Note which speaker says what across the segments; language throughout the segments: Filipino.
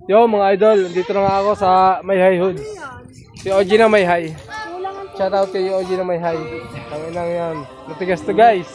Speaker 1: Yo mga idol, dito na nga ako sa Mayhay Hood. Si OG na Mayhay. Shoutout kay OG na Mayhay. Ang inang yan. Matigas to guys.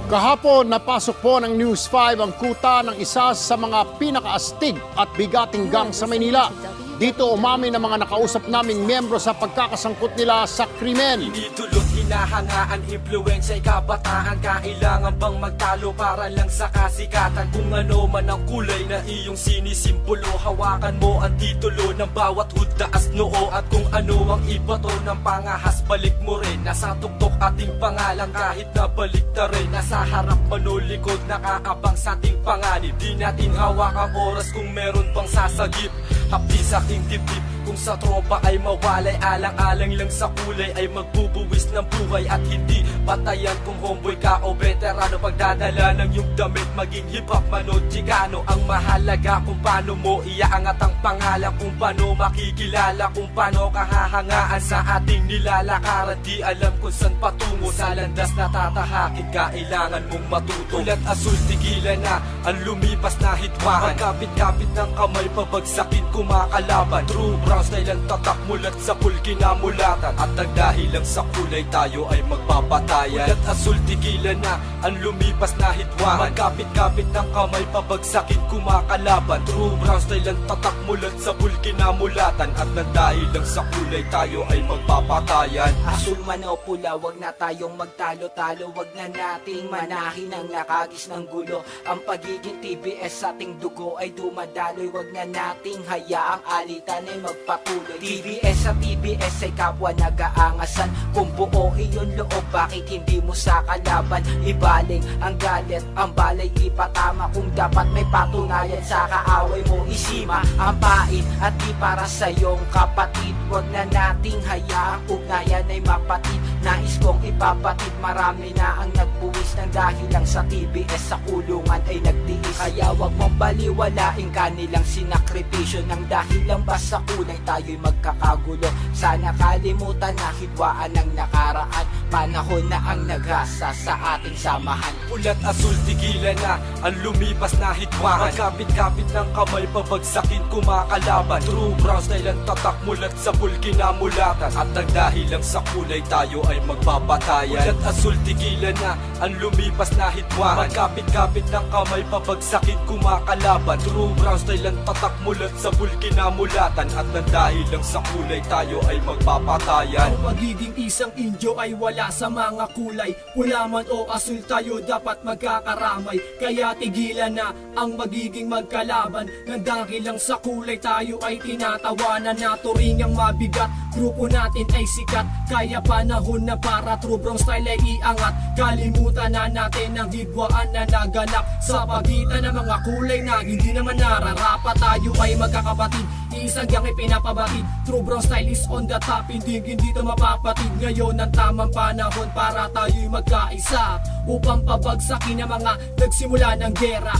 Speaker 2: Kahapon, napasok po ng News 5 ang kuta ng isa sa mga pinakaastig at bigating gang sa Maynila. Dito umamin ang mga nakausap naming miyembro sa pagkakasangkot nila sa krimen.
Speaker 3: Idulot, hinahangaan, impluensya, kabataan. Kailangan bang magtalo para lang sa kasikatan? Kung ano man ang kulay na iyong sinisimbolo, hawakan mo ang titulo ng bawat hood, taas noo. At kung ano ang ibato ng pangahas, balik mo rin. Nasa tuktok ating pangalan kahit na balik na rin. Nasa harap manulikod, nakaabang sa ating panganib. Di natin hawak ang oras kung meron pang sasagip. Hapdi sa aking dibdib, kung sa tropa ay mawalay, alang-alang lang sa kulay ay magbubuwis ng buhay at hindi patayan. Kung homeboy ka o veterano, pagdadala ng iyong damit, maging hip-hop man o chicano. Ang mahalaga kung paano mo iaangat ang pangalan, kung paano makikilala, kung paano kahahangaan sa ating nilalakaran. Di alam kung saan patungo, sa landas na tatahakin, kailangan mong matuto. Ulat asul, tigilan na ang lumipas na hitwahan. Magkapit-kapit ng kamay, pabagsakin kumakalaban. True brown style ang tatak, mulat sa pulki na mulatan. At nagdahil lang sa kulay, tayo ay magpapatayan. Ulat asul, tigilan na ang lumipas na hitwahan. Magkapit-kapit ng kamay, pabagsakin kumakalaban. True brown style ang tatak, mulat sa pulki na mulatan. At nagdahil lang sa kulay, tayo ay magpapatayan.
Speaker 4: Asul man o pula, wag na tayong magtalo-talo. Wag na nating manahin ang nakagis ng gulo. Ang pagiging TBS sa ating dugo ay dumadaloy. Wag na nating hayaang alitan ay magpatuloy. TBS sa TBS ay kapwa nag-aangasan. Kung buo iyon loob, bakit hindi mo sa kalaban ibaling ang galit, ang balay ipatama. Kung dapat may patunayan sa kaaway mo, isima ang pain at di para sa iyong kapatid. Wag na nating hayaang ugnayan ay mapatid. Nais kong ipapatid, marami na ang nagbuwis ng dahil lang sa TBS sa kulungan ay nagtiis. Kaya wag mong baliwalain kanilang sinakripisyo, nang dahil lang ba sa kulay tayo'y magkakagulo. Sana kalimutan na hidwaan ng nakaraan, panahon na ang naghasa sa ating samahan.
Speaker 3: Ulat asul, tigilan na ang lumipas na hitwahan. Magkapit-kapit ng kamay, pabagsakin kumakalaban. True brown style ang tatak, mulat sa pulki na mulatan. At nagdahil lang sa kulay, tayo ay magpapatayan. Ulat asul, tigilan na ang lumipas na hitwahan. Magkapit-kapit ng kamay, pabagsakin kumakalaban. True brown style ang tatak, mulat sa pulki na mulatan. At nagdahil lang sa kulay, tayo ay magpapatayan.
Speaker 5: Ang pagiging isang Indio ay wala sa mga kulay. Pula man o asul, tayo dapat magkakaramay. Kaya tigilan na ang magiging magkalaban, nang dahil lang sa kulay tayo ay tinatawanan. Naturingang mabigat, grupo natin ay sikat. Kaya panahon na para true brown style ay iangat. Kalimutan na natin ang hidwaan na naganap sa pagitan ng mga kulay na hindi naman nararapat. Tayo ay magkakapatid, isang gang ay pinapabatid. True brown style is on the top, hindi dito mapapatid. Ngayon ang tamang panahon para tayo'y magkaisa, upang pabagsakin ang mga nagsimula ng gera.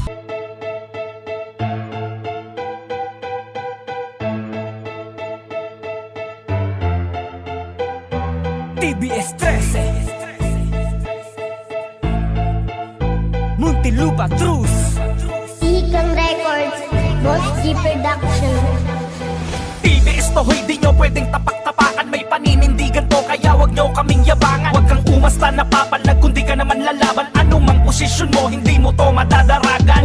Speaker 6: TBS 13 Muntinlupa Truth
Speaker 7: Ikang Records, Boss G Production.
Speaker 6: TBS to, hindi nyo pwedeng tapak-tapakan. May paninindigan to, kaya wag nyo kaming yabangan. Wag kang umasta na papalag, kundi ka naman lalaban. Anumang posisyon mo, hindi mo to madadaragan.